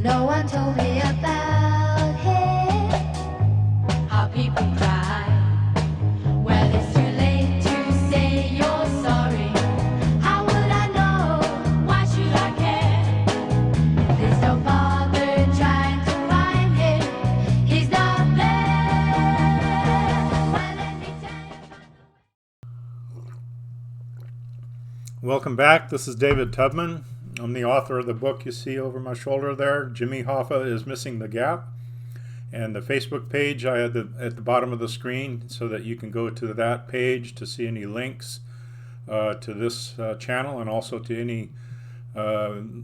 no one told me about it. How people cry. Well, it's too late to say you're sorry. How would I know? Why should I care? There's no bother trying to find him. He's not there. Well, anytime. Welcome back. This is David Tubman. I'm the author of the book you see over my shoulder there, Jimmy Hoffa is Missing the Gap. And the Facebook page I had at the bottom of the screen so that you can go to that page to see any links to this channel and also to any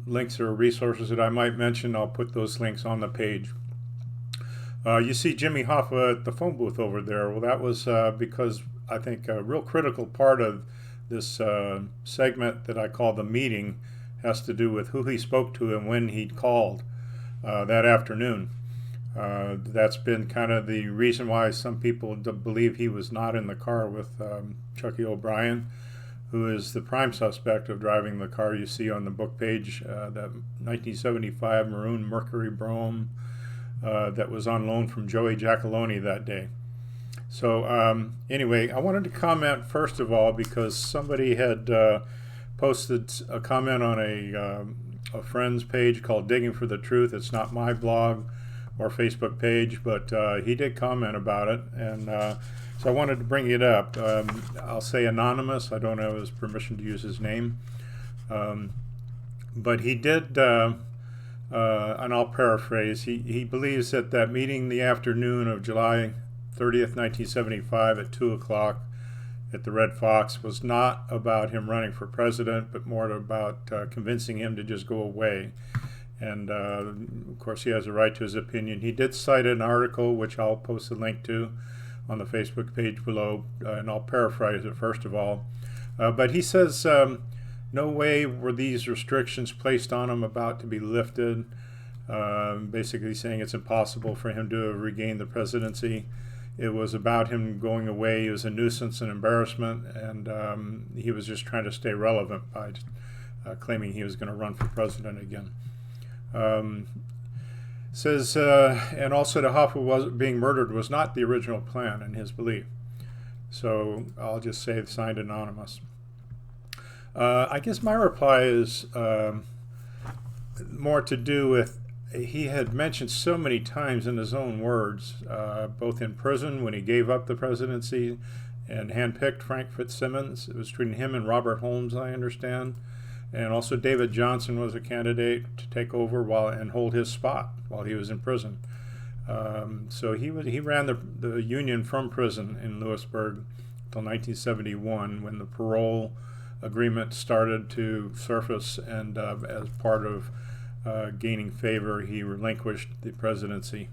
links or resources that I might mention. I'll put those links on the page. You see Jimmy Hoffa at the phone booth over there. Well, that was because I think a real critical part of this segment that I call the meeting has to do with who he spoke to and when he'd called that afternoon. That's been kind of the reason why some people believe he was not in the car with Chucky O'Brien, who is the prime suspect of driving the car you see on the book page, that 1975 maroon Mercury Brougham that was on loan from Joey Giacalone that day. So anyway, I wanted to comment first of all because somebody had posted a comment on a friend's page called Digging for the Truth. It's not my blog or Facebook page, but he did comment about it, and so I wanted to bring it up. I'll say anonymous. I don't have his permission to use his name, but he did, and I'll paraphrase, he believes that that meeting the afternoon of July 30th, 1975 at 2 o'clock at the Red Fox was not about him running for president, but more about convincing him to just go away. And of course, he has a right to his opinion. He did cite an article, which I'll post a link to on the Facebook page below, and I'll paraphrase it first of all. But he says, no way were these restrictions placed on him about to be lifted, basically saying it's impossible for him to regain the presidency. It was about him going away. He was a nuisance and embarrassment, and he was just trying to stay relevant by claiming he was going to run for president again. Says, and also that Hoffa being murdered was not the original plan in his belief. So I'll just say it's signed anonymous. I guess my reply is more to do with he had mentioned so many times in his own words, both in prison when he gave up the presidency and handpicked Frank Fitzsimmons. It was between him and Robert Holmes, I understand. And also David Johnson was a candidate to take over and hold his spot while he was in prison. So he ran the union from prison in Lewisburg until 1971 when the parole agreement started to surface, and as part of gaining favor, he relinquished the presidency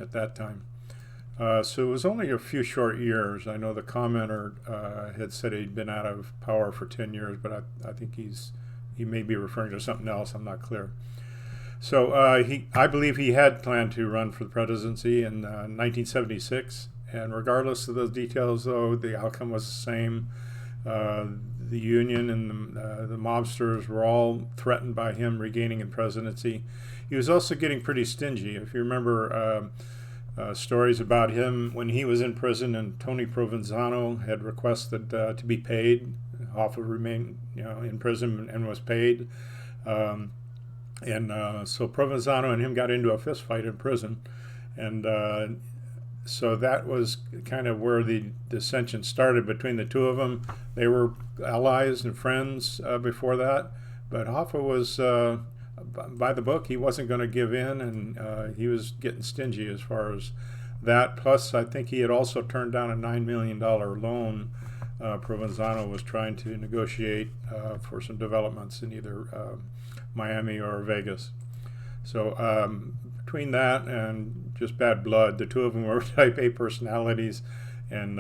at that time. So it was only a few short years. I know the commenter had said he'd been out of power for 10 years, but I think he may be referring to something else. I'm not clear. So I believe he had planned to run for the presidency in 1976, and regardless of those details, though, the outcome was the same. The union and the mobsters were all threatened by him regaining the presidency. He was also getting pretty stingy. If you remember stories about him when he was in prison and Tony Provenzano had requested to be paid, Hoffa remained in prison and was paid. So Provenzano and him got into a fist fight in prison, and so that was kind of where the dissension started between the two of them. They were allies and friends before that, but Hoffa was, by the book, he wasn't going to give in, and he was getting stingy as far as that. Plus, I think he had also turned down a $9 million loan Provenzano was trying to negotiate for some developments in either Miami or Vegas. So between that and just bad blood, the two of them were type A personalities, and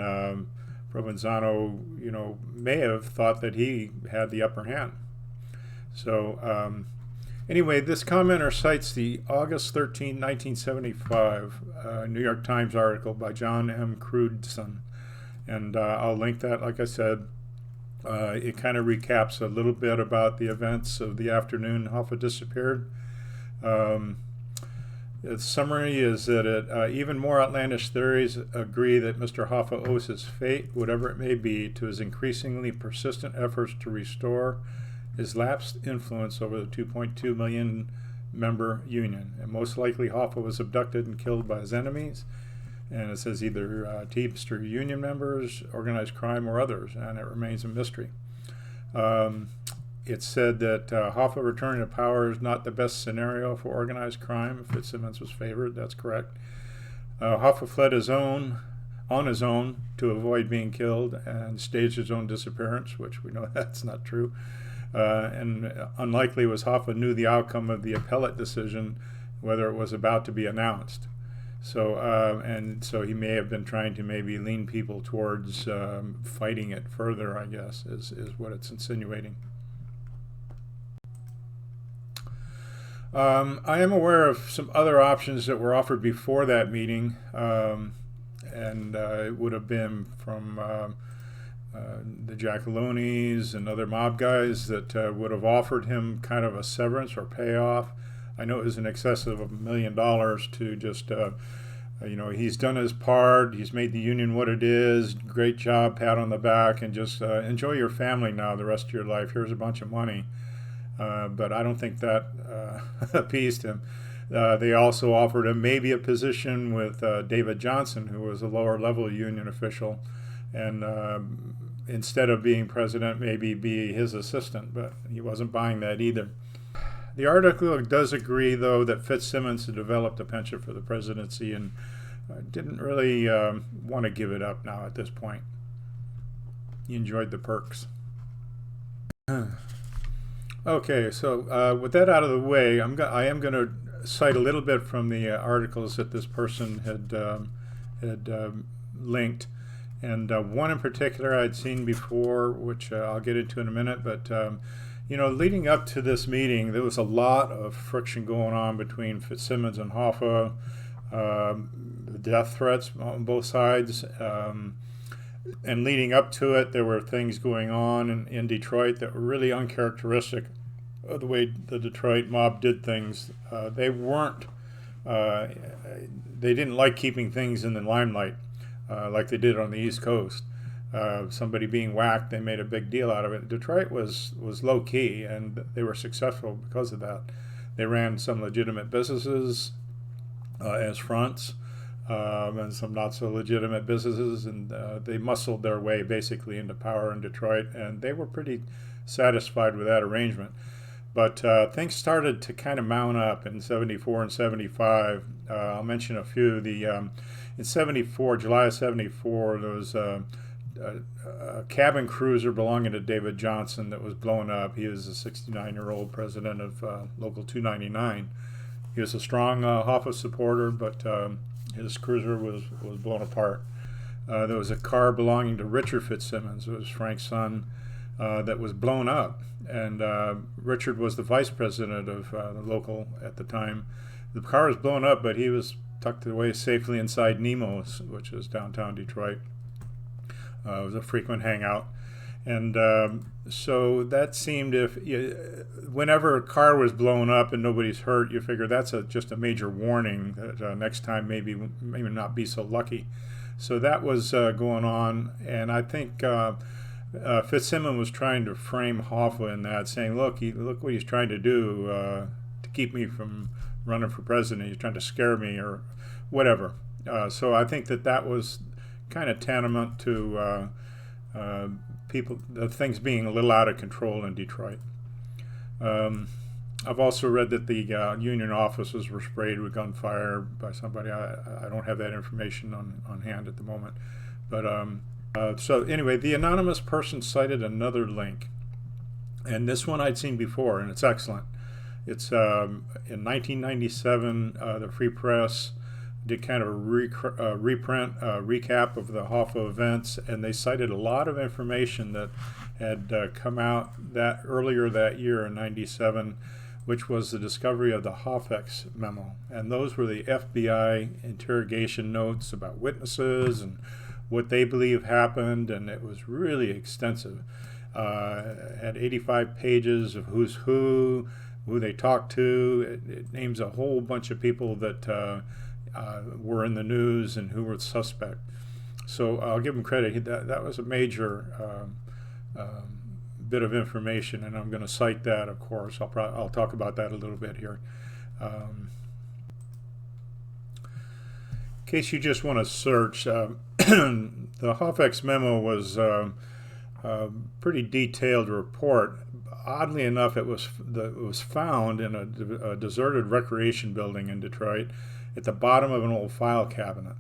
Provenzano, may have thought that he had the upper hand. So anyway, this commenter cites the August 13, 1975 New York Times article by John M. Crudson, and I'll link that, like I said. It kind of recaps a little bit about the events of the afternoon Hoffa disappeared. The summary is that even more outlandish theories agree that Mr. Hoffa owes his fate, whatever it may be, to his increasingly persistent efforts to restore his lapsed influence over the 2.2 million member union. And most likely Hoffa was abducted and killed by his enemies. And it says either Teamster union members, organized crime, or others, and it remains a mystery. It's said that Hoffa returning to power is not the best scenario for organized crime. Fitzsimmons was favored. That's correct. Hoffa fled on his own to avoid being killed and staged his own disappearance, which we know that's not true. And unlikely was Hoffa knew the outcome of the appellate decision, whether it was about to be announced. So he may have been trying to maybe lean people towards fighting it further, I guess, is what it's insinuating. I am aware of some other options that were offered before that meeting, and it would have been from the Giacalonis and other mob guys that would have offered him kind of a severance or payoff. I know it was in excess of $1 million to just, he's done his part, he's made the union what it is, great job, pat on the back, and just enjoy your family now the rest of your life. Here's a bunch of money. But I don't think that appeased him. They also offered him maybe a position with David Johnson, who was a lower level union official, and instead of being president, maybe be his assistant, but he wasn't buying that either. The article does agree, though, that Fitzsimmons had developed a penchant for the presidency and didn't really want to give it up now at this point. He enjoyed the perks. Okay, so with that out of the way, I am going to cite a little bit from the articles that this person had linked, and one in particular I'd seen before, which I'll get into in a minute. But leading up to this meeting, there was a lot of friction going on between Fitzsimmons and Hoffa, death threats on both sides. And leading up to it, there were things going on in Detroit that were really uncharacteristic of the way the Detroit mob did things. They didn't like keeping things in the limelight like they did on the East Coast. Somebody being whacked, they made a big deal out of it. Detroit was low key, and they were successful because of that. They ran some legitimate businesses as fronts. And some not so legitimate businesses, and they muscled their way basically into power in Detroit, and they were pretty satisfied with that arrangement. But things started to kind of mount up in 74 and 75. I'll mention a few. In 74, July of 74, there was a cabin cruiser belonging to David Johnson that was blown up. He was a 69-year-old president of Local 299. He was a strong Hoffa supporter, but his cruiser was blown apart. There was a car belonging to Richard Fitzsimmons, it was Frank's son, that was blown up. And Richard was the vice president of the Local at the time. The car was blown up, but he was tucked away safely inside Nemo's, which is downtown Detroit. It was a frequent hangout. And so that seemed, whenever a car was blown up and nobody's hurt, you figure that's just a major warning that next time maybe not be so lucky. So that was going on, and I think Fitzsimmons was trying to frame Hoffa in that, saying, look what he's trying to do to keep me from running for president. He's trying to scare me or whatever. So I think that was kind of tantamount to things being a little out of control in Detroit. I've also read that the union offices were sprayed with gunfire by somebody. I don't have that information on hand at the moment. But so anyway, the anonymous person cited another link. And this one I'd seen before, and it's excellent. It's in 1997, the Free Press did kind of a recap of the Hoffa events, and they cited a lot of information that had come out earlier that year in 97, which was the discovery of the Hoffas memo. And those were the FBI interrogation notes about witnesses and what they believe happened, and it was really extensive. Had 85 pages of who's who, who they talked to. It names a whole bunch of people that were in the news and who were suspect. So I'll give him credit. That was a major bit of information, and I'm going to cite that, of course. I'll talk about that a little bit here. In case you just want to search, the Hoffas memo was a pretty detailed report. Oddly enough, it was found in a deserted recreation building in Detroit at the bottom of an old file cabinet,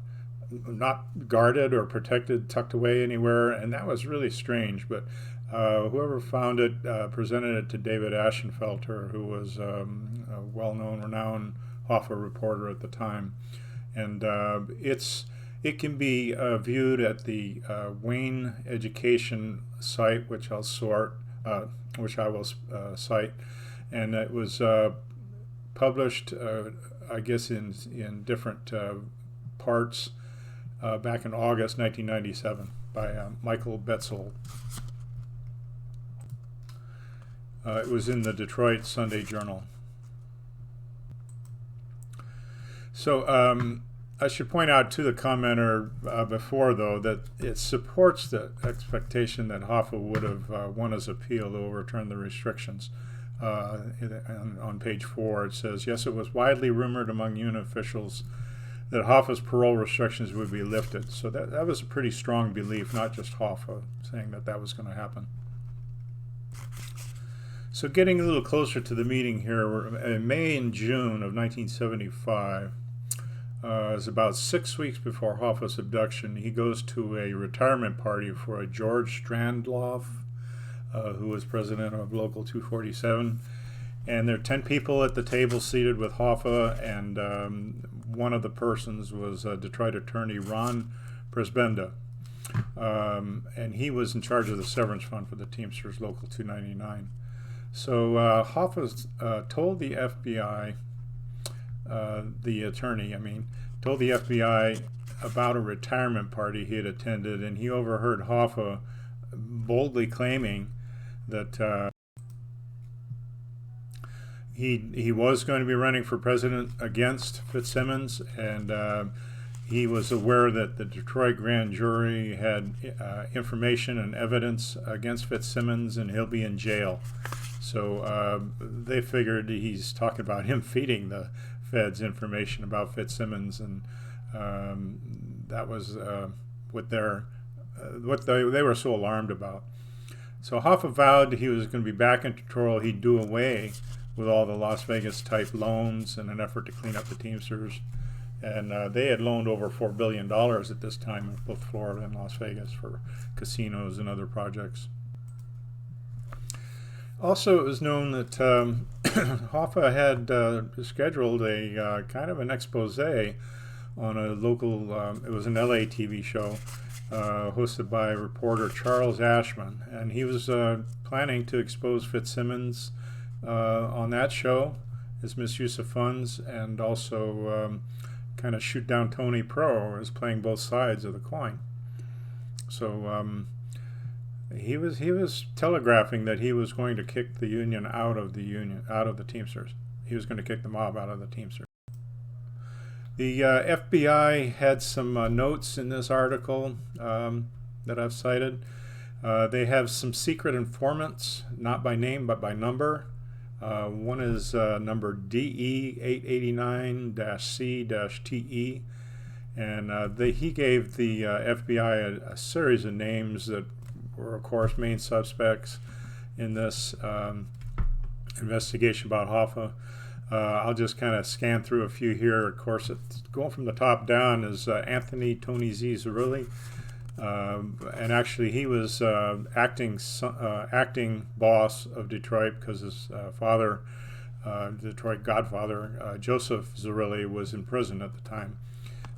not guarded or protected, tucked away anywhere, and that was really strange. But whoever found it presented it to David Ashenfelter, who was a well-known, renowned Hoffa reporter at the time. And it can be viewed at the Wayne Education site, which I'll cite, and it was published, I guess, in different parts back in August 1997 by Michael Betzel. It was in the Detroit Sunday Journal. So I should point out to the commenter before, though, that it supports the expectation that Hoffa would have won his appeal to overturn the restrictions. On page 4, it says, yes, it was widely rumored among union officials that Hoffa's parole restrictions would be lifted. So that was a pretty strong belief, not just Hoffa saying that was going to happen. So getting a little closer to the meeting here, in May and June of 1975, it was about 6 weeks before Hoffa's abduction. He goes to a retirement party for a George Strandloff, who was president of Local 247. And there are 10 people at the table seated with Hoffa, and one of the persons was Detroit attorney Ron Presbenda. And he was in charge of the severance fund for the Teamsters Local 299. So Hoffa told the FBI, the attorney, told the FBI about a retirement party he had attended, and he overheard Hoffa boldly claiming that he was going to be running for president against Fitzsimmons, and he was aware that the Detroit grand jury had information and evidence against Fitzsimmons, and he'll be in jail. So they figured he's talking about him feeding the Feds information about Fitzsimmons, and that was what they were so alarmed about. So Hoffa vowed he was going to be back in control. He'd do away with all the Las Vegas type loans in an effort to clean up the Teamsters, and they had loaned over $4 billion at this time in both Florida and Las Vegas for casinos and other projects. Also, it was known that Hoffa had scheduled a kind of an expose on a local, it was an LA TV show hosted by reporter Charles Ashman, and he was planning to expose Fitzsimmons on that show, his misuse of funds, and also kind of shoot down Tony Pro as playing both sides of the coin. So he was telegraphing that he was going to kick the union out of the Teamsters. He was going to kick the mob out of the Teamsters. The FBI had some notes in this article that I've cited. They have some secret informants, not by name but by number. One is number DE889-C-TE, and he gave the FBI a series of names that were, of course, main suspects in this investigation about Hoffa. I'll just kind of scan through a few here. Of course, going from the top down is Anthony Tony Z. Zerilli, and actually he was acting boss of Detroit because his father, Detroit godfather, Joseph Zerilli, was in prison at the time.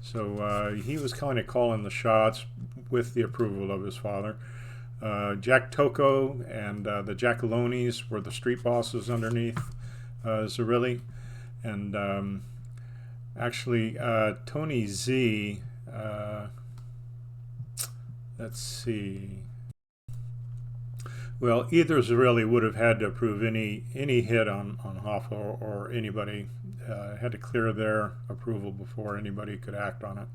So he was kind of calling the shots with the approval of his father. Jack Tocco and the Jackalonis were the street bosses underneath Zerilli, and actually Tony Z, let's see, Well, either really would have had to approve any hit on Hoffa or anybody. Had to clear their approval before anybody could act on it.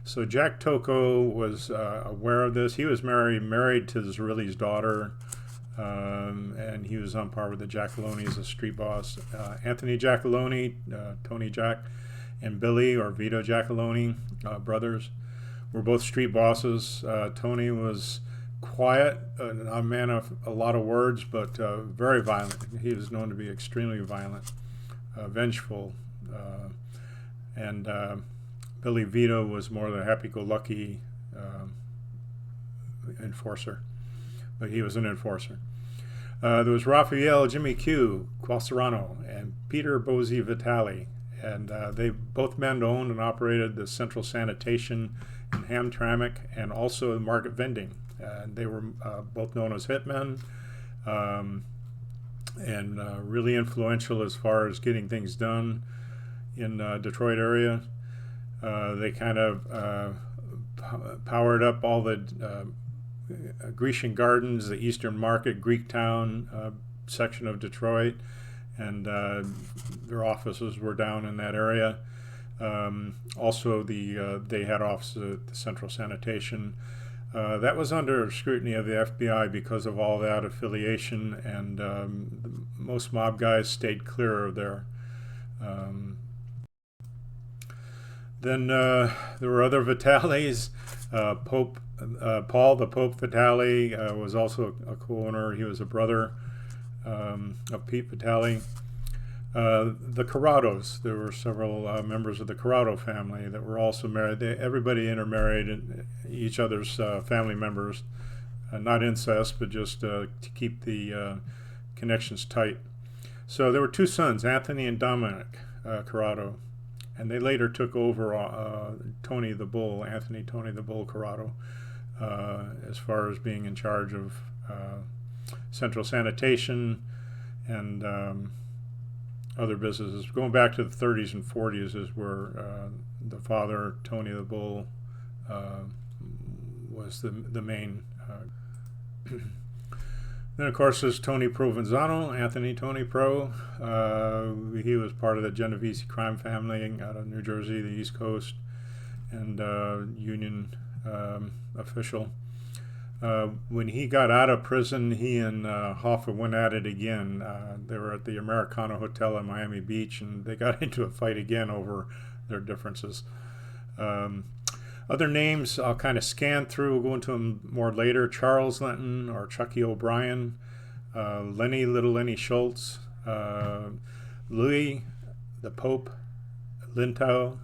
So Jack Tocco was aware of this. He was married to Zerilli's daughter, and he was on par with the Giacalonis, a street boss. Anthony Giacalone, Tony Jack, and Billy or Vito Giacalone, brothers, were both street bosses. Tony was quiet, a man of a lot of words, but very violent. He was known to be extremely violent, vengeful, and Billy Vito was more the happy-go-lucky enforcer, but he was an enforcer. There was Raphael Jimmy Q. Quasarano and Peter Bozy Vitali, and they both men owned and operated the Central Sanitation in Hamtramck and also the Market Vending. They were both known as hitmen, and really influential as far as getting things done in Detroit area. They kind of powered up all the Grecian Gardens, the Eastern Market, Greektown section of Detroit, and their offices were down in that area. Also, they had offices at the Central Sanitation. That was under scrutiny of the FBI because of all that affiliation, and most mob guys stayed clear of there. Then there were other Vitalis. Paul the Pope Vitali was also a co-owner. He was a brother of Pete Vitali. The Corrados, there were several members of the Corrado family that were also married. Everybody intermarried each other's family members, not incest, but just to keep the connections tight. So there were two sons, Anthony and Dominic Corrado, and they later took over Tony the Bull, Anthony Tony the Bull Corrado, as far as being in charge of Central Sanitation and other businesses. Going back to the 30s and 40s is where the father, Tony the Bull, was the main. Then, of course, there's Tony Provenzano, Anthony Tony Pro. He was part of the Genovese crime family out of New Jersey, the East Coast, and union official. When he got out of prison, he and Hoffa went at it again. They were at the Americana Hotel in Miami Beach, and they got into a fight again over their differences. Other names I'll kind of scan through. We'll go into them more later. Charles Linton or Chucky O'Brien, Little Lenny Schultz, Louis the Pope Lintow,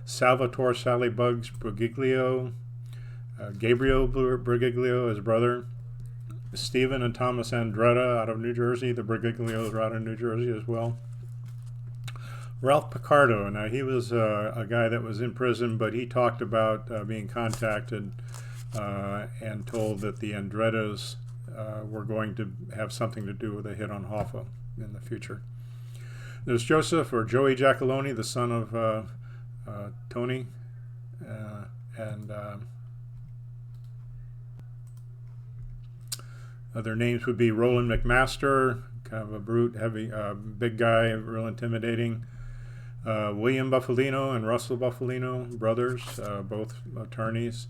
Salvatore Sally Bugs Brigiglio, Gabriel Brigiglio, his brother, Stephen and Thomas Andretta out of New Jersey. The Brigiglios are out of New Jersey as well. Ralph Picardo, now he was a guy that was in prison, but he talked about being contacted and told that the Andrettas were going to have something to do with a hit on Hoffa in the future. There's Joseph or Joey Giacalone, the son of Tony, and other names would be Roland McMaster, kind of a brute, heavy, big guy, real intimidating. William Buffalino and Russell Buffalino, brothers, both attorneys.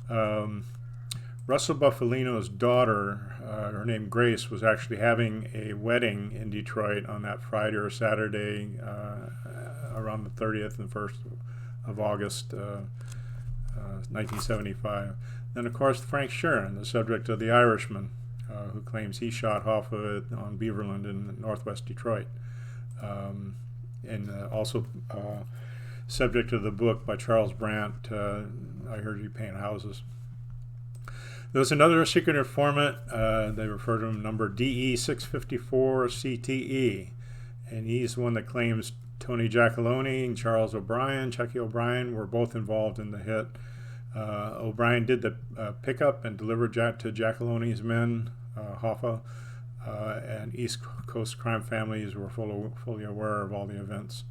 Russell Buffalino's daughter, her name Grace, was actually having a wedding in Detroit on that Friday or Saturday around the 30th and 1st of August, 1975. Then, of course, Frank Sheeran, the subject of The Irishman, who claims he shot Hoffa on Beaverland in northwest Detroit. And also subject of the book by Charles Brandt, I Heard You Paint Houses. There was another secret informant, they refer to him number DE654CTE, and he's the one that claims Tony Giacalone and Charles O'Brien, Chucky O'Brien, were both involved in the hit. O'Brien did the pickup and delivered to Giacalone's men, Hoffa, and East Coast crime families were fully aware of all the events.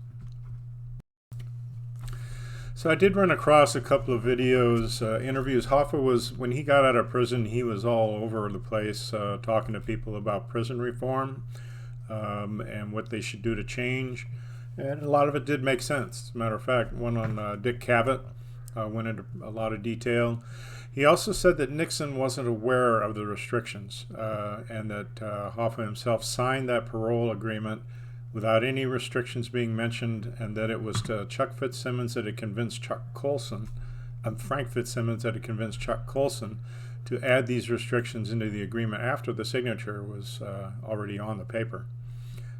So I did run across a couple of videos, interviews. Hoffa was, when he got out of prison, he was all over the place talking to people about prison reform and what they should do to change. And a lot of it did make sense. As a matter of fact, one on Dick Cavett went into a lot of detail. He also said that Nixon wasn't aware of the restrictions and that Hoffa himself signed that parole agreement without any restrictions being mentioned, and that it was to Chuck Fitzsimmons that had convinced Frank Fitzsimmons that had convinced Chuck Colson to add these restrictions into the agreement after the signature was already on the paper.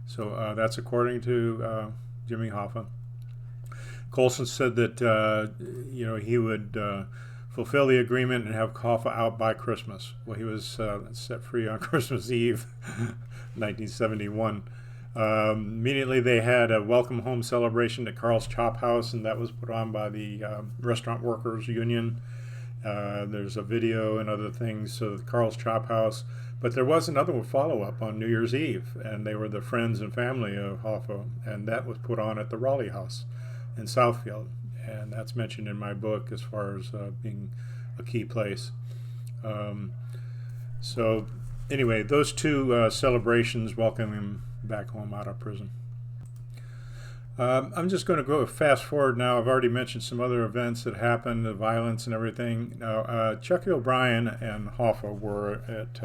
So that's according to Jimmy Hoffa. Colson said that he would fulfill the agreement and have Hoffa out by Christmas. Well, he was set free on Christmas Eve, 1971. Immediately they had a welcome home celebration at Carl's Chop House, and that was put on by the Restaurant Workers Union. There's a video and other things of Carl's Chop House. But there was another follow-up on New Year's Eve, and they were the friends and family of Hoffa, and that was put on at the Raleigh House in Southfield. And that's mentioned in my book as far as being a key place. So anyway, those two celebrations welcome him back home out of prison. I'm just going to go fast forward now. I've already mentioned some other events that happened, the violence and everything. Now, Chucky O'Brien and Hoffa were at,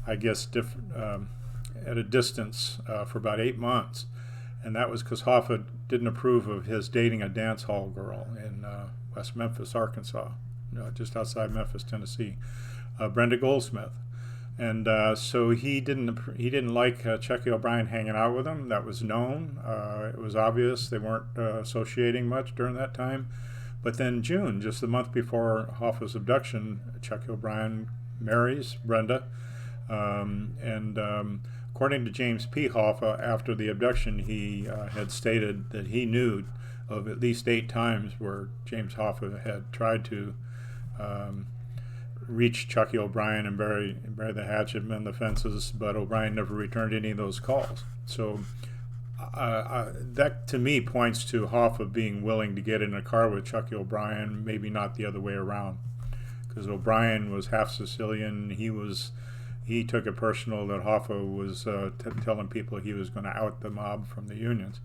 at a distance for about 8 months. And that was because Hoffa didn't approve of his dating a dance hall girl in West Memphis, Arkansas, just outside Memphis, Tennessee, Brenda Goldsmith. And so he didn't like Chucky O'Brien hanging out with him. That was known. It was obvious they weren't associating much during that time. But then June, just the month before Hoffa's abduction, Chucky O'Brien marries Brenda. According to James P. Hoffa, after the abduction, he had stated that he knew of at least 8 times where James Hoffa had tried to reach Chucky O'Brien and bury the hatchet, mend the fences, but O'Brien never returned any of those calls. So that to me points to Hoffa being willing to get in a car with Chucky O'Brien, maybe not the other way around, because O'Brien was half Sicilian. He took it personal that Hoffa was telling people he was going to out the mob from the unions.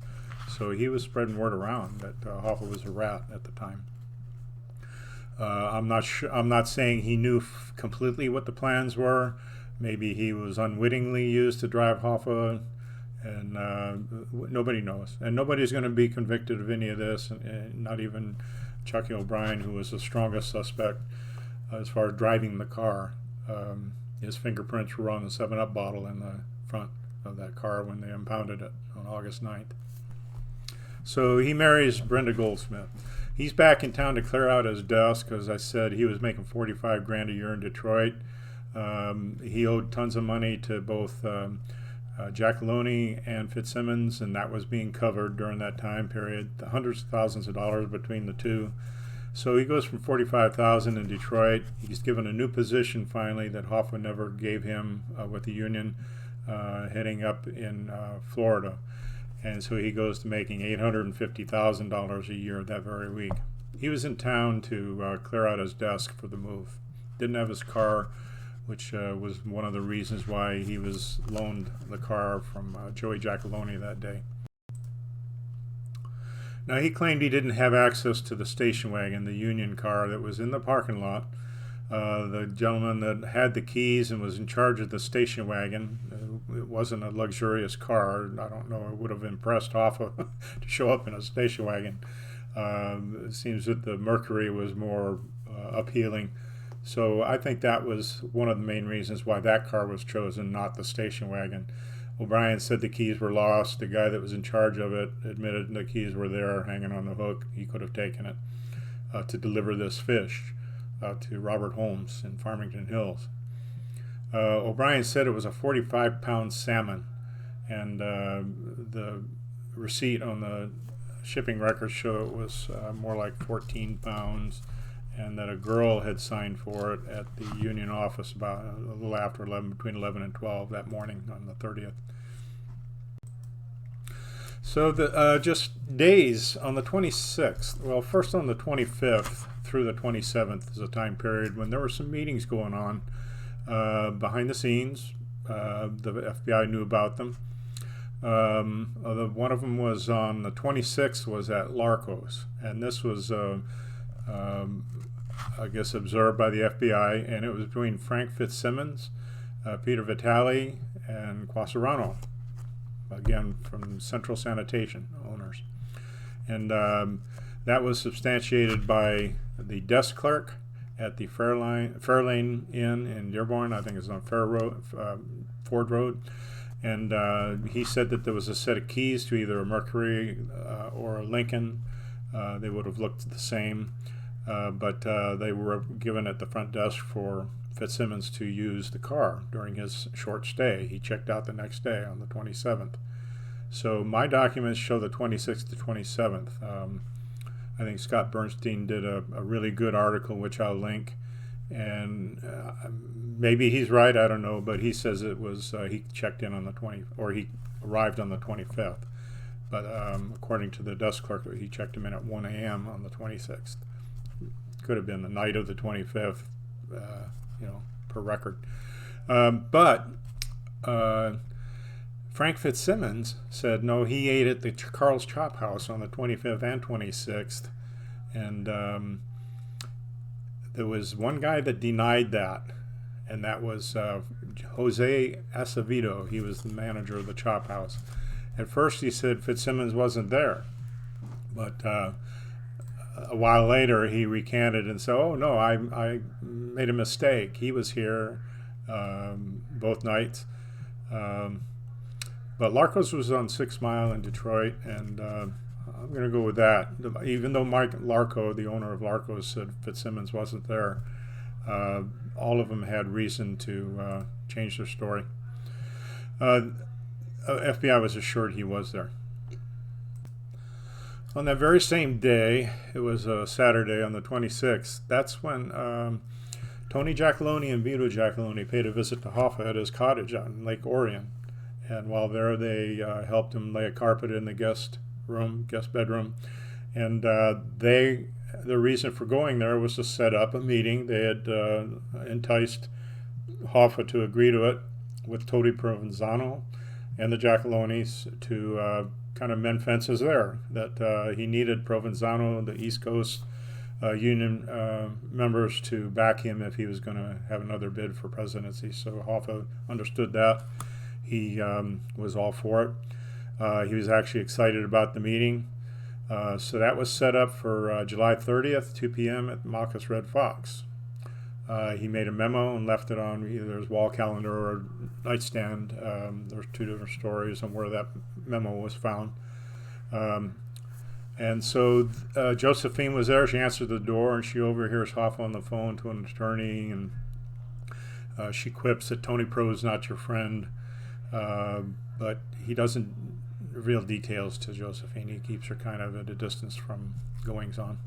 So he was spreading word around that Hoffa was a rat at the time. I'm not saying he knew completely what the plans were. Maybe he was unwittingly used to drive Hoffa, and nobody knows. And nobody's going to be convicted of any of this, and not even Chucky O'Brien, who was the strongest suspect as far as driving the car. His fingerprints were on the 7-Up bottle in the front of that car when they impounded it on August 9th. So he marries Brenda Goldsmith. He's back in town to clear out his desk. As I said, he was making $45,000 a year in Detroit. He owed tons of money to both Giacalone and Fitzsimmons, and that was being covered during that time period, hundreds of thousands of dollars between the two. So he goes from $45,000 in Detroit. He's given a new position finally that Hoffa never gave him with the union, heading up in Florida. And so he goes to making $850,000 a year that very week. He was in town to clear out his desk for the move. Didn't have his car, which was one of the reasons why he was loaned the car from Joey Giacalone that day. Now, he claimed he didn't have access to the station wagon, the union car that was in the parking lot. The gentleman that had the keys and was in charge of the station wagon, it wasn't a luxurious car. I don't know, it would have impressed Hoffa to show up in a station wagon. It seems that the Mercury was more appealing. So I think that was one of the main reasons why that car was chosen, not the station wagon. O'Brien said the keys were lost. The guy that was in charge of it admitted the keys were there hanging on the hook. He could have taken it to deliver this fish to Robert Holmes in Farmington Hills. O'Brien said it was a 45-pound salmon, and the receipt on the shipping records show it was more like 14 pounds, and that a girl had signed for it at the union office about a little after 11, between 11 and 12 that morning on the 30th. So the just days on the 26th, well, first on the 25th through the 27th is a time period when there were some meetings going on behind the scenes. The FBI knew about them. One of them was on the 26th was at Larco's, and this was I guess observed by the FBI, and it was between Frank Fitzsimmons, Peter Vitale, and Quasarano, again from Central Sanitation owners. And that was substantiated by the desk clerk at the Fairlane Inn in Dearborn. I think it's on Ford Road. And he said that there was a set of keys to either a Mercury or a Lincoln. They would have looked the same, but they were given at the front desk for Fitzsimmons to use the car during his short stay. He checked out the next day on the 27th. So my documents show the 26th to 27th. I think Scott Bernstein did a really good article, which I'll link. And maybe he's right, I don't know, but he says it was, he checked in on the he arrived on the 25th. But according to the desk clerk, he checked him in at 1 a.m. on the 26th. Could have been the night of the 25th, per record. But Frank Fitzsimmons said, no, he ate at the Carl's Chop House on the 25th and 26th. And there was one guy that denied that, and that was Jose Acevedo. He was the manager of the Chop House. At first he said Fitzsimmons wasn't there, but a while later he recanted and said, oh no, I made a mistake. He was here both nights. But Larco's was on 6 Mile in Detroit, and I'm going to go with that. Even though Mike Larco, the owner of Larco's, said Fitzsimmons wasn't there, all of them had reason to change their story. FBI was assured he was there. On that very same day, it was a Saturday on the 26th, that's when Tony Giacalone and Vito Giacalone paid a visit to Hoffa at his cottage on Lake Orion. And while there, they helped him lay a carpet in the guest bedroom. And the reason for going there was to set up a meeting. They had enticed Hoffa to agree to it with Tony Provenzano and the Giacalones to kind of mend fences there, that he needed Provenzano, the East Coast union members, to back him if he was going to have another bid for presidency. So Hoffa understood that. He was all for it. He was actually excited about the meeting. So that was set up for July 30th, 2 p.m. at Malchus Red Fox. He made a memo and left it on either his wall calendar or nightstand. There's two different stories on where that memo was found. And so Josephine was there. She answered the door, and she overhears Hoffa on the phone to an attorney, and she quips that Tony Pro is not your friend. But he doesn't reveal details to Josephine. He keeps her kind of at a distance from goings on.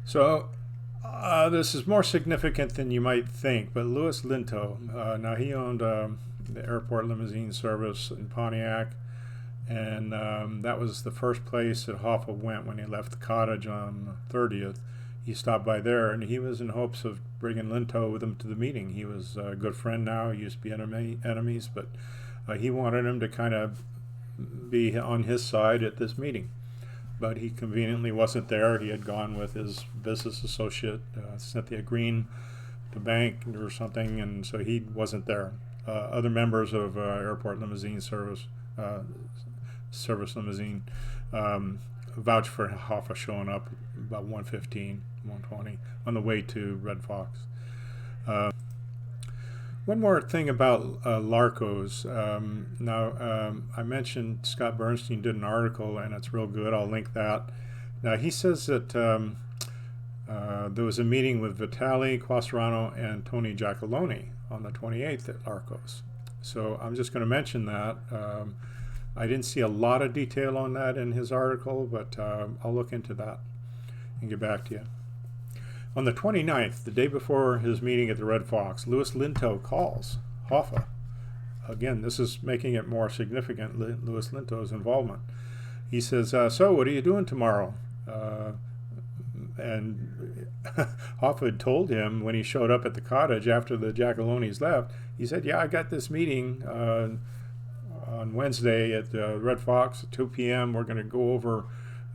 So this is more significant than you might think, but Louis Linto, now he owned the airport limousine service in Pontiac, and that was the first place that Hoffa went when he left the cottage on the 30th. He stopped by there, and he was in hopes of bringing Linto with him to the meeting. He was a good friend now. He used to be enemies, but he wanted him to kind of be on his side at this meeting. But he conveniently wasn't there. He had gone with his business associate, Cynthia Green, to bank or something, and so he wasn't there. Other members of airport limousine service limousine vouched for Hoffa showing up about 1:15, 1:20 on the way to Red Fox. One more thing about Larco's. I mentioned Scott Bernstein did an article, and it's real good. I'll link that. Now, he says that there was a meeting with Vitale, Quasarano, and Tony Giacalone on the 28th at Larco's. So I'm just going to mention that. I didn't see a lot of detail on that in his article, but I'll look into that and get back to you. On the 29th, the day before his meeting at the Red Fox, Louis Linto calls Hoffa again, this is making it more significant, Louis Linto's involvement. He says, so what are you doing tomorrow? And Hoffa had told him when he showed up at the cottage after the Giacalonis left, he said, yeah, I got this meeting on Wednesday at Red Fox at 2 p.m. We're going to go over,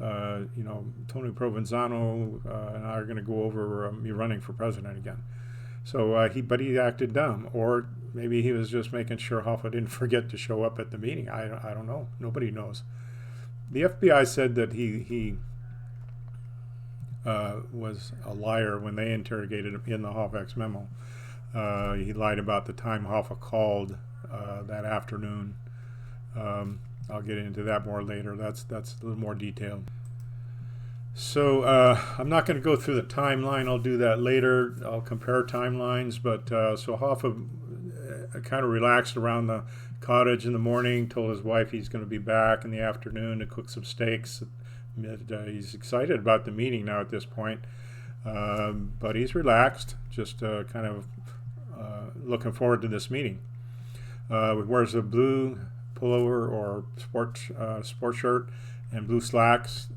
Tony Provenzano and I are going to go over me running for president again. So he acted dumb, or maybe he was just making sure Hoffa didn't forget to show up at the meeting. I don't know. Nobody knows. The FBI said that he was a liar when they interrogated him in the Hoffas memo. He lied about the time Hoffa called that afternoon. I'll get into that more later. That's a little more detailed. So I'm not going to go through the timeline. I'll do that later. I'll compare timelines. But so Hoffa kind of relaxed around the cottage in the morning, told his wife he's going to be back in the afternoon to cook some steaks. He's excited about the meeting now at this point, but he's relaxed, just kind of looking forward to this meeting. He wears a blue pullover or sport shirt and blue slacks,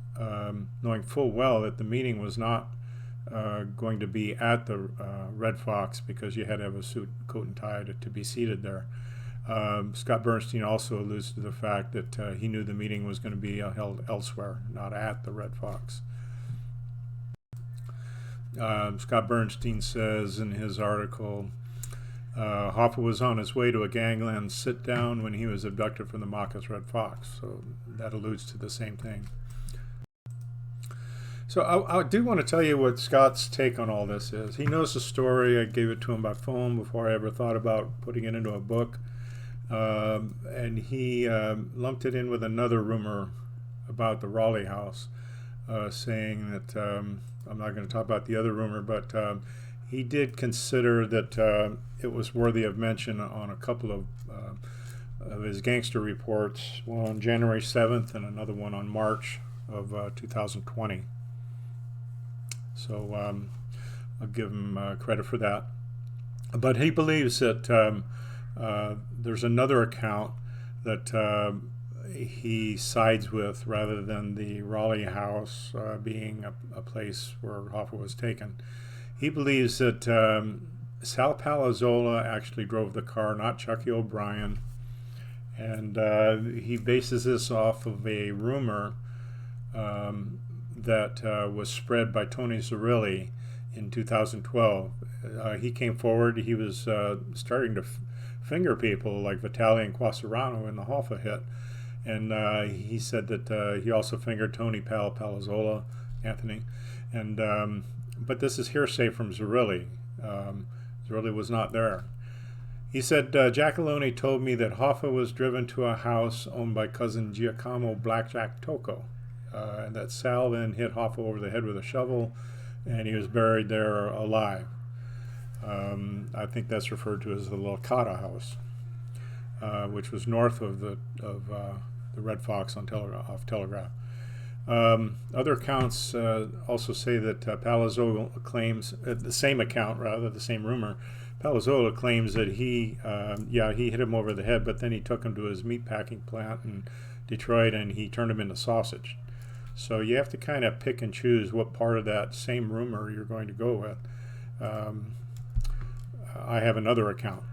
knowing full well that the meeting was not going to be at the Red Fox because you had to have a suit, coat, and tie to be seated there. Scott Bernstein also alludes to the fact that he knew the meeting was going to be held elsewhere, not at the Red Fox. Scott Bernstein says in his article, Hoffa was on his way to a gangland sit-down when he was abducted from the Macas Red Fox. So that alludes to the same thing. So I do want to tell you what Scott's take on all this is. He knows the story. I gave it to him by phone before I ever thought about putting it into a book. And he lumped it in with another rumor about the Raleigh house, saying that, I'm not going to talk about the other rumor, but he did consider that it was worthy of mention on a couple of his gangster reports, one on January 7th and another one on March of 2020. So I'll give him credit for that. But he believes that there's another account that he sides with rather than the Raleigh house being a place where Hoffa was taken. He believes that Sal Palazzolo actually drove the car, not Chucky O'Brien. And he bases this off of a rumor that was spread by Tony Zerilli in 2012. He came forward. He was starting to finger people like Vitali and Quasarano in the Hoffa hit. And he said that he also fingered Tony Palazzolo, Anthony. And but this is hearsay from Zerilli. Zerilli was not there. He said, Giacalone told me that Hoffa was driven to a house owned by cousin Giacomo Blackjack Tocco, and that Sal then hit Hoffa over the head with a shovel, and he was buried there alive. I think that's referred to as the Locata house, which was north of the Red Fox on off Telegraph. Other accounts also say that Palazzolo claims, the same account rather, the same rumor, Palazzolo claims that he hit him over the head, but then he took him to his meatpacking plant in Detroit and he turned him into sausage. So you have to kind of pick and choose what part of that same rumor you're going to go with. I have another account.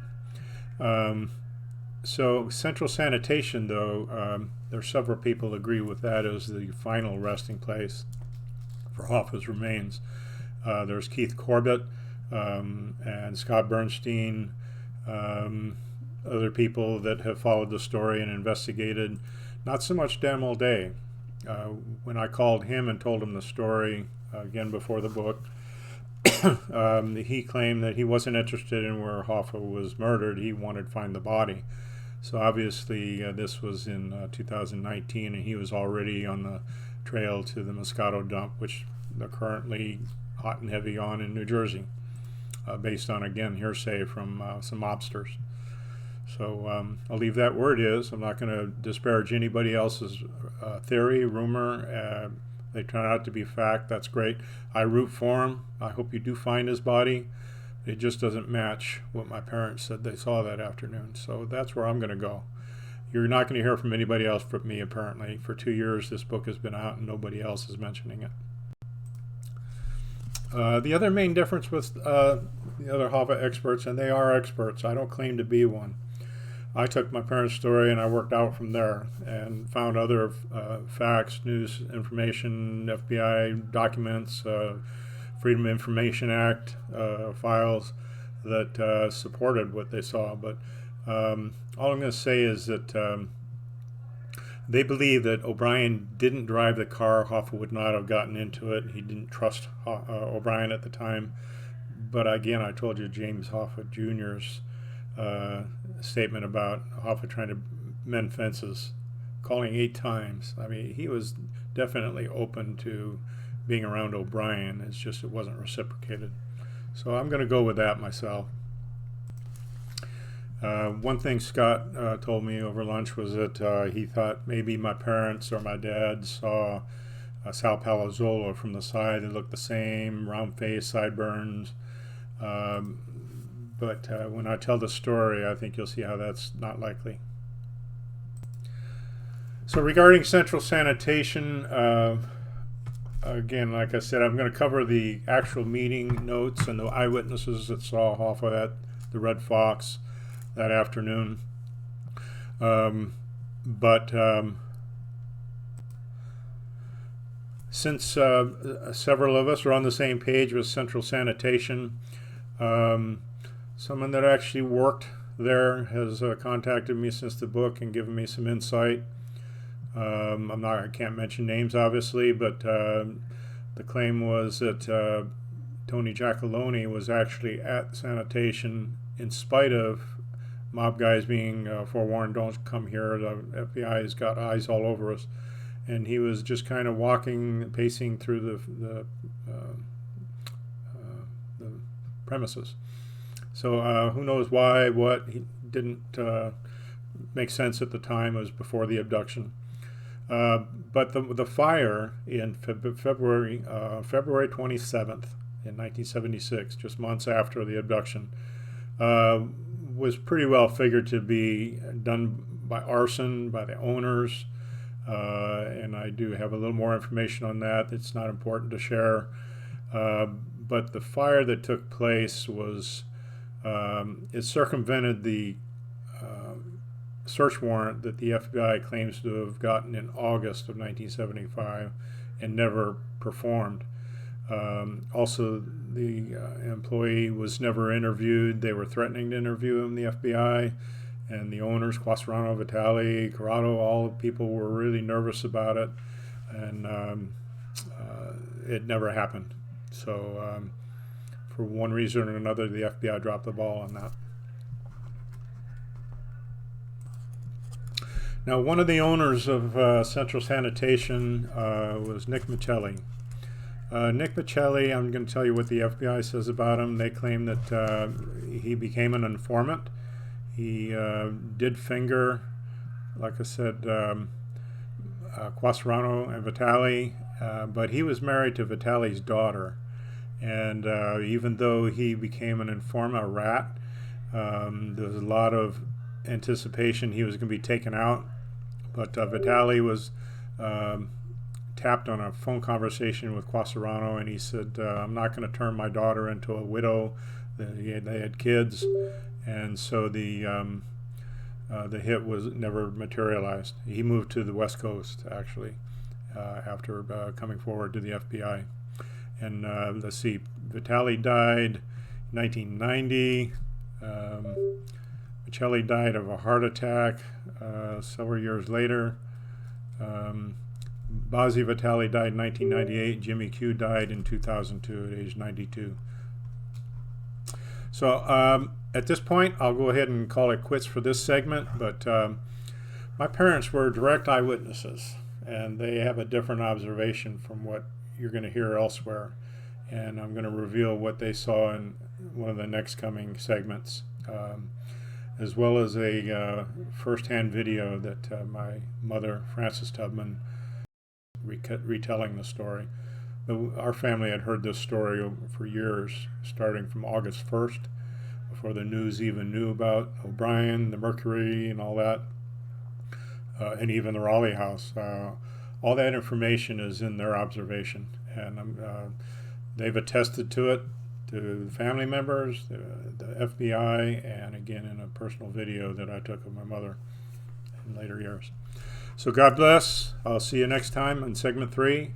So Central Sanitation, though, there are several people who agree with that as the final resting place for Hoffa's remains. There's Keith Corbett and Scott Bernstein, other people that have followed the story and investigated. Not so much Dan Mulday. When I called him and told him the story, again before the book, he claimed that he wasn't interested in where Hoffa was murdered. He wanted to find the body. So obviously this was in 2019, and he was already on the trail to the Moscato dump, which they're currently hot and heavy on in New Jersey, based on, again, hearsay from some mobsters. So I'll leave that where it is. I'm not going to disparage anybody else's theory, rumor. They turn out to be fact. That's great. I root for him. I hope you do find his body. It just doesn't match what my parents said they saw that afternoon. So that's where I'm going to go. You're not going to hear from anybody else but me, apparently. For 2 years, this book has been out and nobody else is mentioning it. The other main difference with the other Hoffa experts, and they are experts, I don't claim to be one. I took my parents' story and I worked out from there and found other facts, news, information, FBI documents, Freedom of Information Act files that supported what they saw. But all I'm going to say is that they believe that O'Brien didn't drive the car. Hoffa would not have gotten into it. He didn't trust O'Brien at the time. But again, I told you James Hoffa Jr.'s statement about Hoffa trying to mend fences, calling 8 times. I mean, he was definitely open to being around O'Brien. It's just it wasn't reciprocated. So I'm going to go with that myself. One thing Scott told me over lunch was that he thought maybe my parents or my dad saw Sal Palazzolo from the side. They looked the same, round face, sideburns. But when I tell the story, I think you'll see how that's not likely. So regarding central sanitation, again, like I said, I'm going to cover the actual meeting notes and the eyewitnesses that saw Hoffa at the Red Fox that afternoon. Since several of us are on the same page with central sanitation, someone that actually worked there has contacted me since the book and given me some insight. I can't mention names, obviously, but the claim was that Tony Giacalone was actually at sanitation in spite of mob guys being forewarned, don't come here, the FBI has got eyes all over us. And he was just kind of walking, pacing through the premises. So who knows why, what, he didn't make sense at the time. It was before the abduction. But the fire in February 27th in 1976, just months after the abduction, was pretty well figured to be done by arson, by the owners. And I do have a little more information on that. It's not important to share. But the fire that took place was, it circumvented the search warrant that the FBI claims to have gotten in August of 1975 and never performed. Also, the employee was never interviewed. They were threatening to interview him, the FBI, and the owners, Quasarano, Vitale, Corrado, all the people were really nervous about it, and it never happened. So for one reason or another, the FBI dropped the ball on that. Now, one of the owners of Central Sanitation was Nick Michelli. Nick Michelli, I'm going to tell you what the FBI says about him. They claim that he became an informant. He did finger, like I said, Quasarano and Vitale, but he was married to Vitale's daughter. And even though he became an informant, a rat, there was a lot of anticipation he was going to be taken out. But Vitale was tapped on a phone conversation with Quasarano, and he said, I'm not going to turn my daughter into a widow. They had kids, and so the hit was never materialized. He moved to the West Coast, actually, after coming forward to the FBI. And let's see, Vitale died in 1990. Michelli died of a heart attack several years later. Bazzi Vitale died in 1998. Jimmy Q died in 2002 at age 92. So at this point, I'll go ahead and call it quits for this segment. But my parents were direct eyewitnesses, and they have a different observation from what you're going to hear elsewhere. And I'm going to reveal what they saw in one of the next coming segments, as well as a first-hand video that my mother, Frances Tubman, retelling the story. Our family had heard this story for years, starting from August 1st, before the news even knew about O'Brien, the Mercury, and all that, and even the Raleigh house. All that information is in their observation, and they've attested to it, to family members, the FBI, and again in a personal video that I took of my mother in later years. So God bless. I'll see you next time in segment 3.